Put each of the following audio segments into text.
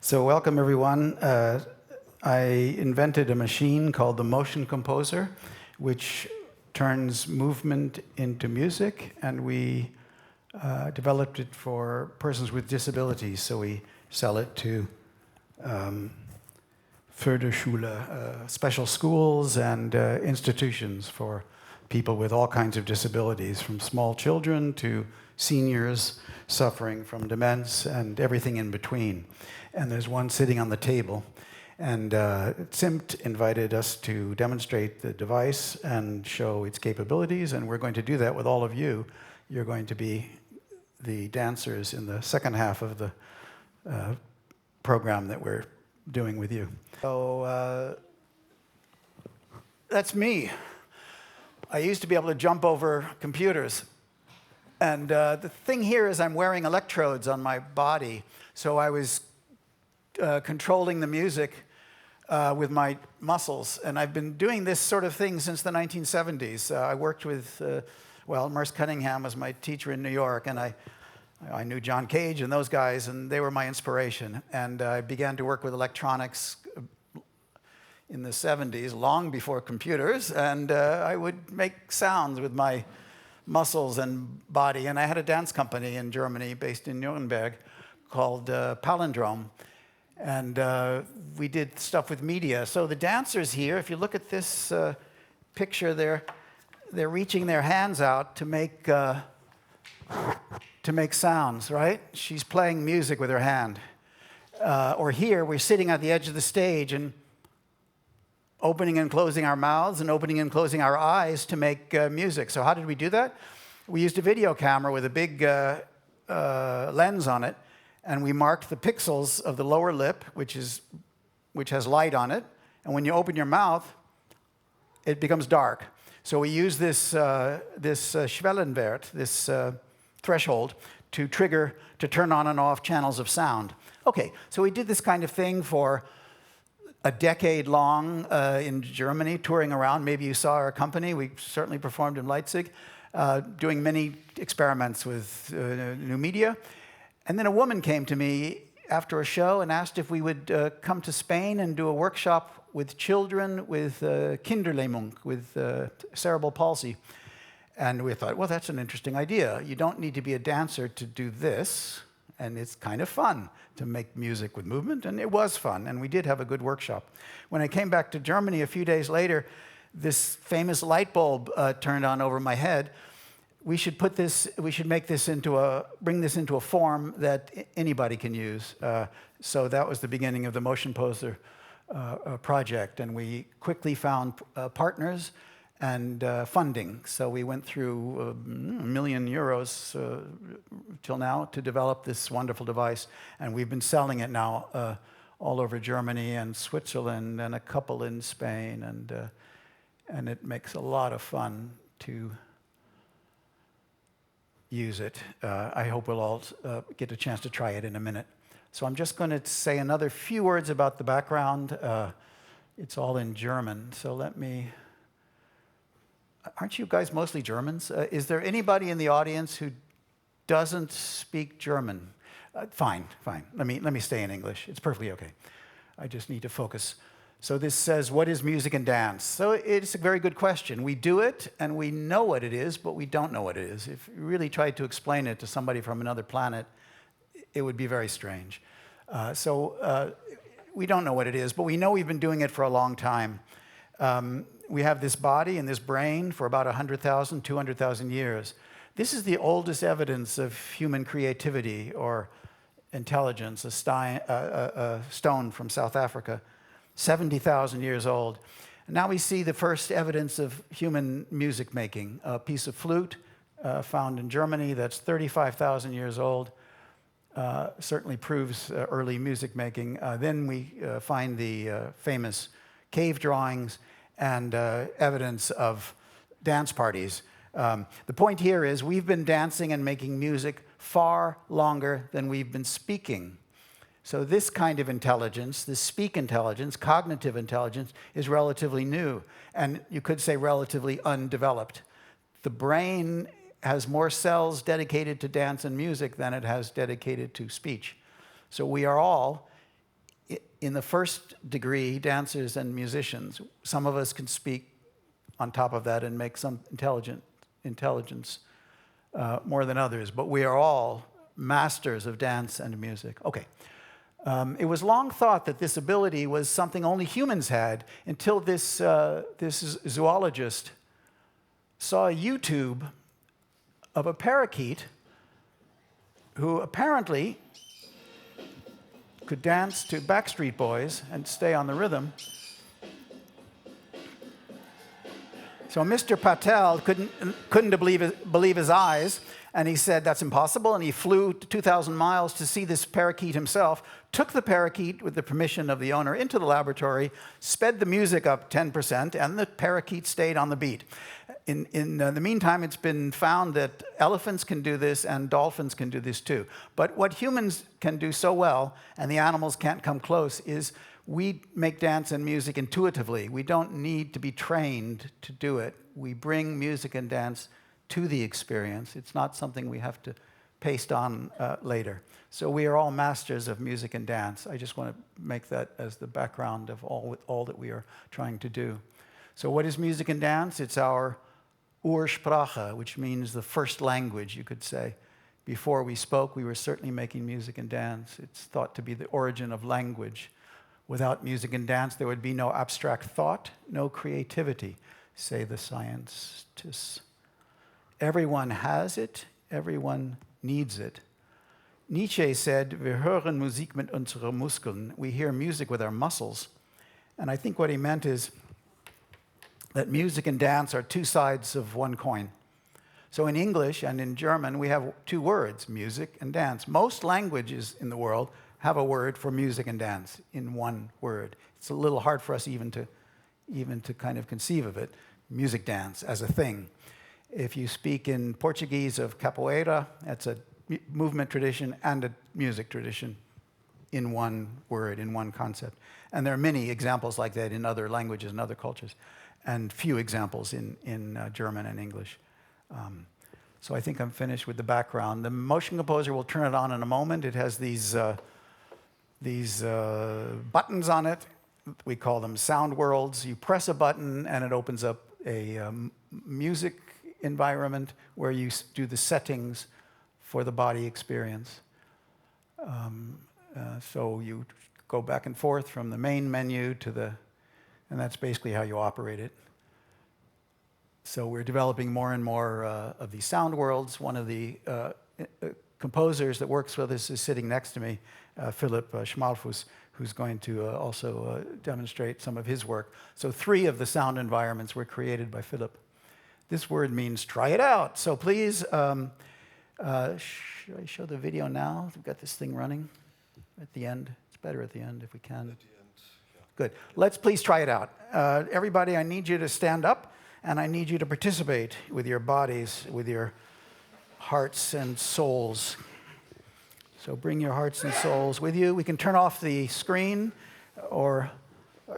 So welcome everyone. I invented a machine called the MotionComposer, which turns movement into music, and we developed it for persons with disabilities. So we sell it to Förderschule, special schools and institutions for people with all kinds of disabilities, from small children to seniors suffering from demence and everything in between. And there's one sitting on the table. And ZIMT invited us to demonstrate the device and show its capabilities, and we're going to do that with all of you. You're going to be the dancers in the second half of the program that we're doing with you. So that's me. I used to be able to jump over computers. And the thing here is I'm wearing electrodes on my body, so I was controlling the music with my muscles. And I've been doing this sort of thing since the 1970s. I worked with, Merce Cunningham was my teacher in New York, and I knew John Cage and those guys, and they were my inspiration. And I began to work with electronics in the 70s, long before computers, and I would make sounds with my muscles and body. And I had a dance company in Germany based in Nuremberg called Palindrome. And we did stuff with media. So the dancers here, if you look at this picture, they're reaching their hands out to make sounds, right? She's playing music with her hand. Or here, we're sitting at the edge of the stage and opening and closing our mouths and opening and closing our eyes to make music. So how did we do that? We used a video camera with a big lens on it, and we marked the pixels of the lower lip, which has light on it. And when you open your mouth, it becomes dark. So we use this Schwellenwert, this threshold, to turn on and off channels of sound. Okay, so we did this kind of thing for a decade long in Germany, touring around. Maybe you saw our company. We certainly performed in Leipzig, doing many experiments with new media. And then a woman came to me after a show and asked if we would come to Spain and do a workshop with children with Kinderlähmung, with cerebral palsy. And we thought, well, that's an interesting idea. You don't need to be a dancer to do this, and it's kind of fun to make music with movement, and it was fun, and we did have a good workshop. When I came back to Germany a few days later, this famous light bulb turned on over my head. We should bring this into a form that anybody can use. So that was the beginning of the MotionComposer project, and we quickly found partners and funding. So we went through €1 million till now to develop this wonderful device, and we've been selling it now all over Germany and Switzerland and a couple in Spain, and it makes a lot of fun to use it. I hope we'll all get a chance to try it in a minute. So I'm just going to say another few words about the background. It's all in German, so let me... Aren't you guys mostly Germans? Is there anybody in the audience who doesn't speak German? Fine. Let me stay in English. It's perfectly okay. I just need to focus. So this says, what is music and dance? So it's a very good question. We do it, and we know what it is, but we don't know what it is. If you really tried to explain it to somebody from another planet, it would be very strange. We don't know what it is, but we know we've been doing it for a long time. We have this body and this brain for about 100,000, 200,000 years. This is the oldest evidence of human creativity or intelligence, a stone from South Africa, 70,000 years old. And now we see the first evidence of human music making, a piece of flute found in Germany that's 35,000 years old, certainly proves early music making. Then we find the famous cave drawings and evidence of dance parties. The point here is we've been dancing and making music far longer than we've been speaking. So this kind of intelligence, this speak intelligence, cognitive intelligence, is relatively new, and you could say relatively undeveloped. The brain has more cells dedicated to dance and music than it has dedicated to speech. So we are all in the first degree, dancers and musicians. Some of us can speak on top of that and make some intelligence more than others, but we are all masters of dance and music. Okay. It was long thought that this ability was something only humans had until this zoologist saw a YouTube of a parakeet who apparently could dance to Backstreet Boys and stay on the rhythm. So Mr. Patel couldn't believe his eyes, and he said, that's impossible, and he flew 2,000 miles to see this parakeet himself, took the parakeet with the permission of the owner into the laboratory, sped the music up 10%, and the parakeet stayed on the beat. In the meantime, it's been found that elephants can do this and dolphins can do this too. But what humans can do so well, and the animals can't come close, is we make dance and music intuitively. We don't need to be trained to do it. We bring music and dance to the experience. It's not something we have to paste on later. So we are all masters of music and dance. I just want to make that as the background of all that we are trying to do. So what is music and dance? It's our Ursprache, which means the first language, you could say. Before we spoke, we were certainly making music and dance. It's thought to be the origin of language. Without music and dance, there would be no abstract thought, no creativity, say the scientists. Everyone has it, everyone needs it. Nietzsche said, "Wir hören Musik mit unseren Muskeln." We hear music with our muscles. And I think what he meant is that music and dance are two sides of one coin. So in English and in German, we have two words, music and dance. Most languages in the world have a word for music and dance in one word. It's a little hard for us even to kind of conceive of it, music dance as a thing. If you speak in Portuguese of capoeira, that's a movement tradition and a music tradition in one word, in one concept. And there are many examples like that in other languages and other cultures, and few examples in German and English. So I think I'm finished with the background. The MotionComposer will turn it on in a moment. It has these buttons on it. We call them sound worlds. You press a button and it opens up a music environment where you do the settings for the body experience. So you go back and forth from the main menu to and that's basically how you operate it. So we're developing more and more of these sound worlds. One of the composers that works with us is sitting next to me, Philipp Schschmalfuss, who's going to also demonstrate some of his work. So 3 of the sound environments were created by Philipp. This word means try it out. So please, should I show the video now? We've got this thing running at the end. It's better at the end if we can. At the end, yeah. Good. Let's please try it out. Everybody, I need you to stand up, and I need you to participate with your bodies, with your hearts and souls. So bring your hearts and souls with you. We can turn off the screen or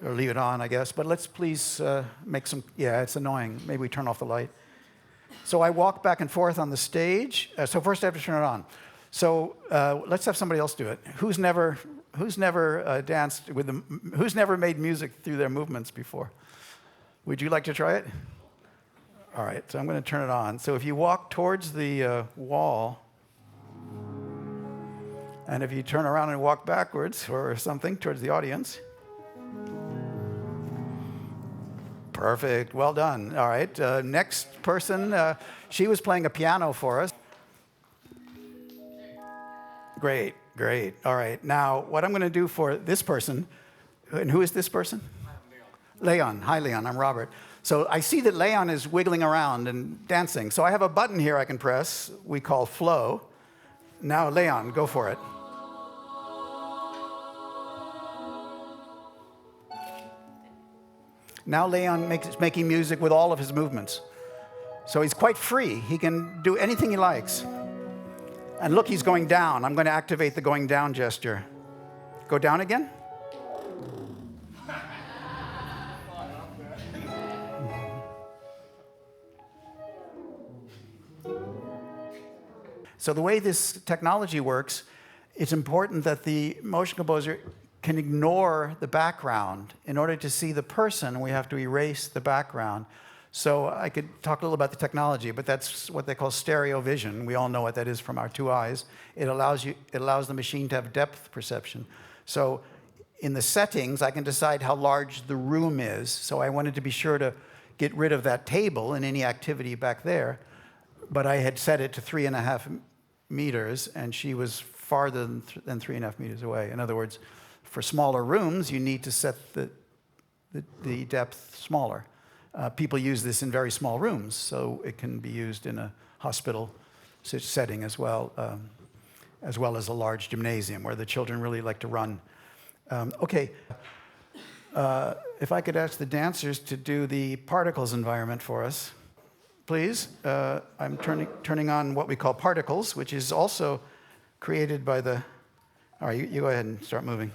leave it on, I guess. But let's please make some, yeah, it's annoying. Maybe we turn off the light. So I walk back and forth on the stage. So first I have to turn it on. So let's have somebody else do it. Who's never danced with them? Who's never made music through their movements before? Would you like to try it? All right, so I'm going to turn it on. So if you walk towards the wall, and if you turn around and walk backwards or something towards the audience. Perfect, well done. All right, next person, she was playing a piano for us. Great, great. All right, now what I'm going to do for this person, and who is this person? Leon. Hi, Leon. I'm Robert. So I see that Leon is wiggling around and dancing. So I have a button here I can press we call flow. Now, Leon, go for it. Now Leon is making music with all of his movements. So he's quite free. He can do anything he likes. And look, he's going down. I'm going to activate the going down gesture. Go down again. So the way this technology works, it's important that the MotionComposer can ignore the background. In order to see the person, we have to erase the background. So I could talk a little about the technology, but that's what they call stereo vision. We all know what that is from our two eyes. It allows the machine to have depth perception. So in the settings, I can decide how large the room is. So I wanted to be sure to get rid of that table and any activity back there. But I had set it to 3.5 meters, and she was farther than 3.5 meters away. In other words, for smaller rooms, you need to set the depth smaller. People use this in very small rooms, so it can be used in a hospital setting as well as a large gymnasium where the children really like to run. Okay, if I could ask the dancers to do the particles environment for us, please. I'm turning on what we call particles, which is also created by the... All right, you go ahead and start moving.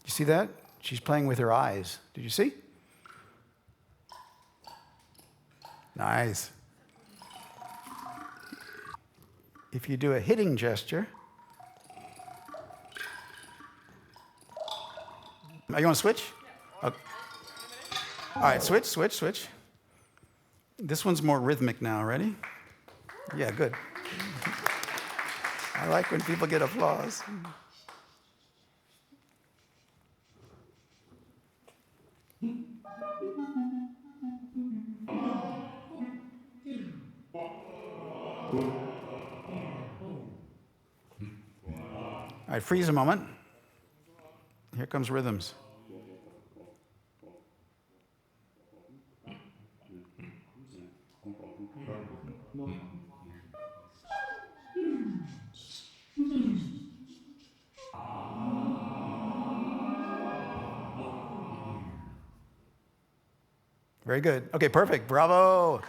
You see that? She's playing with her eyes. Did you see? Nice. If you do a hitting gesture. Are you want to switch? Yeah. Okay. All right, switch. This one's more rhythmic now. Ready? Yeah, good. I like when people get applause. All right, freeze a moment. Here comes rhythms. Very good. Okay, perfect. Bravo.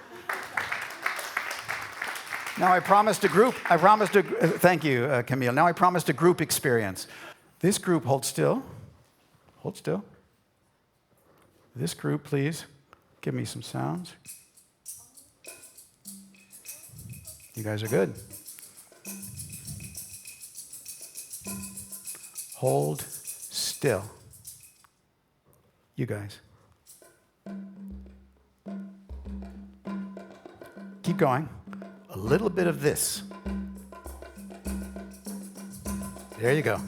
Now I promised thank you, Camille. Now I promised a group experience. This group, hold still. Hold still. This group, please, give me some sounds. You guys are good. Hold still. You guys. Keep going. A little bit of this. There you go.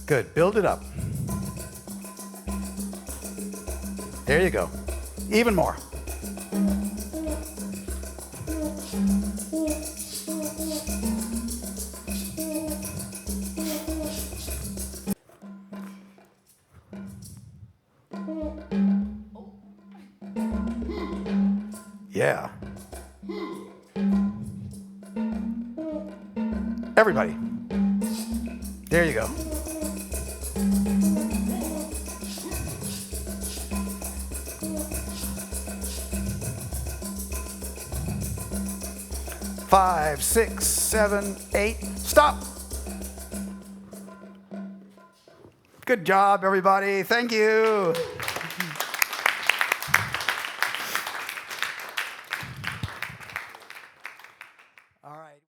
Good. Build it up. There you go. Even more. Yeah. Everybody. There you go. Five, 6, 7, 8. Stop. Good job, everybody. Thank you.